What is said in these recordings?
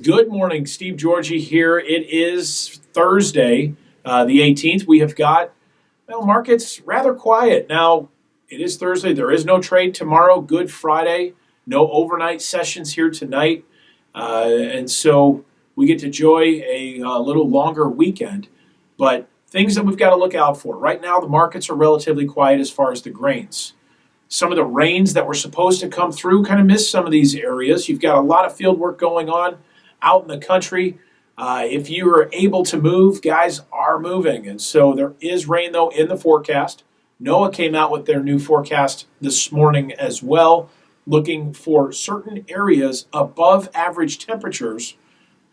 Good morning, Steve Georgie here. It is Thursday, the 18th. We have got markets rather quiet. Now, it is Thursday. There is no trade tomorrow. Good Friday. No overnight sessions here tonight. And so we get to enjoy a little longer weekend. But things that we've got to look out for. Right now, the markets are relatively quiet as far as the grains. Some of the rains that were supposed to come through kind of missed some of these areas. You've got a lot of field work going on out in the country. If you are able to move, guys are moving. And so there is rain, though, in the forecast. NOAA came out with their new forecast this morning as well, looking for certain areas above average temperatures.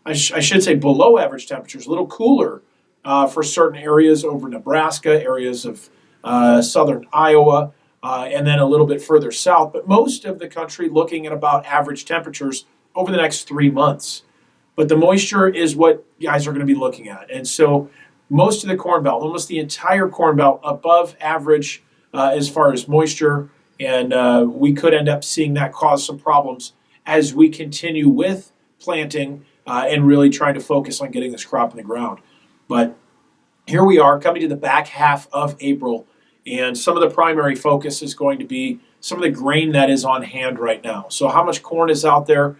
I should say below average temperatures, a little cooler for certain areas over Nebraska, areas of southern Iowa, and then a little bit further south. But most of the country looking at about average temperatures over the next 3 months. But the moisture is what guys are going to be looking at. And so most of the Corn Belt, almost the entire Corn Belt, above average as far as moisture. And we could end up seeing that cause some problems as we continue with planting and really trying to focus on getting this crop in the ground. But here we are coming to the back half of April. And some of the primary focus is going to be some of the grain that is on hand right now. So how much corn is out there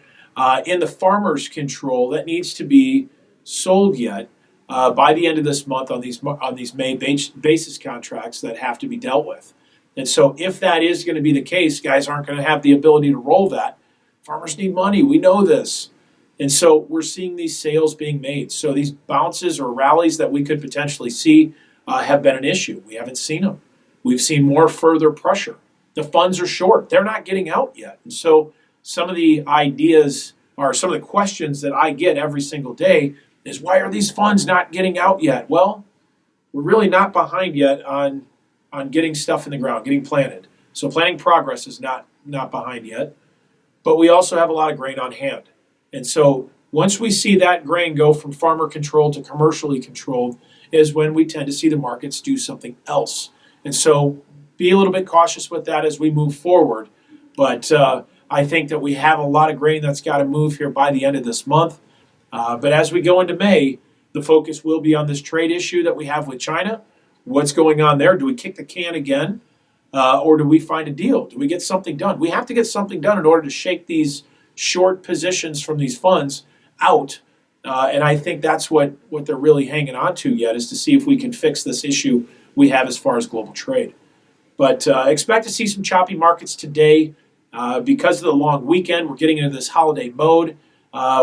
in the farmer's control that needs to be sold yet by the end of this month on these May basis contracts that have to be dealt with. And so if that is going to be the case, guys aren't going to have the ability to roll that. Farmers need money. We know this. And so we're seeing these sales being made. So these bounces or rallies that we could potentially see have been an issue. We haven't seen them. We've seen more further pressure. The funds are short. They're not getting out yet. And so some of the ideas or some of the questions that I get every single day is, why are these funds not getting out yet? Well, we're really not behind yet on getting stuff in the ground, getting planted. So planting progress is not behind yet. But we also have a lot of grain on hand. And so once we see that grain go from farmer controlled to commercially controlled is when we tend to see the markets do something else. And so be a little bit cautious with that as we move forward. But I think that we have a lot of grain that's got to move here by the end of this month. But as we go into May, the focus will be on this trade issue that we have with China. What's going on there? Do we kick the can again? Or do we find a deal? Do we get something done? We have to get something done in order to shake these short positions from these funds out. And I think that's what they're really hanging on to yet, is to see if we can fix this issue we have as far as global trade. But expect to see some choppy markets today because of the long weekend. We're getting into this holiday mode.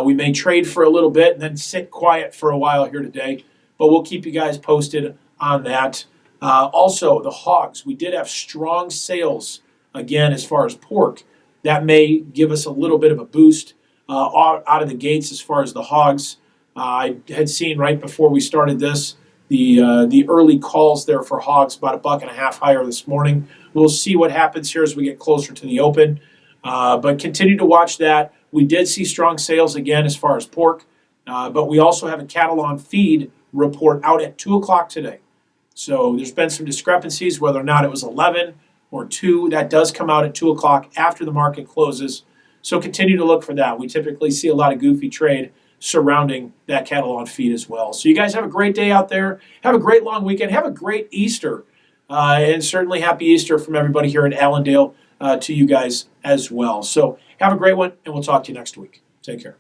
We may trade for a little bit and then sit quiet for a while here today, but we'll keep you guys posted on that. Also, the hogs. We did have strong sales again as far as pork. That may give us a little bit of a boost out of the gates as far as the hogs. I had seen right before we started this the early calls there for hogs about $1.50 higher this morning. We'll see what happens here as we get closer to the open. But continue to watch that. We did see strong sales again as far as pork, but we also have a cattle on feed report out at 2 o'clock today. So there's been some discrepancies whether or not it was 11 or 2. That does come out at 2 o'clock after the market closes. So continue to look for that. We typically see a lot of goofy trade surrounding that cattle on feed as well. So you guys have a great day out there. Have a great long weekend. Have a great Easter. And certainly happy Easter from everybody here in Allendale to you guys as well. So have a great one, and we'll talk to you next week. Take care.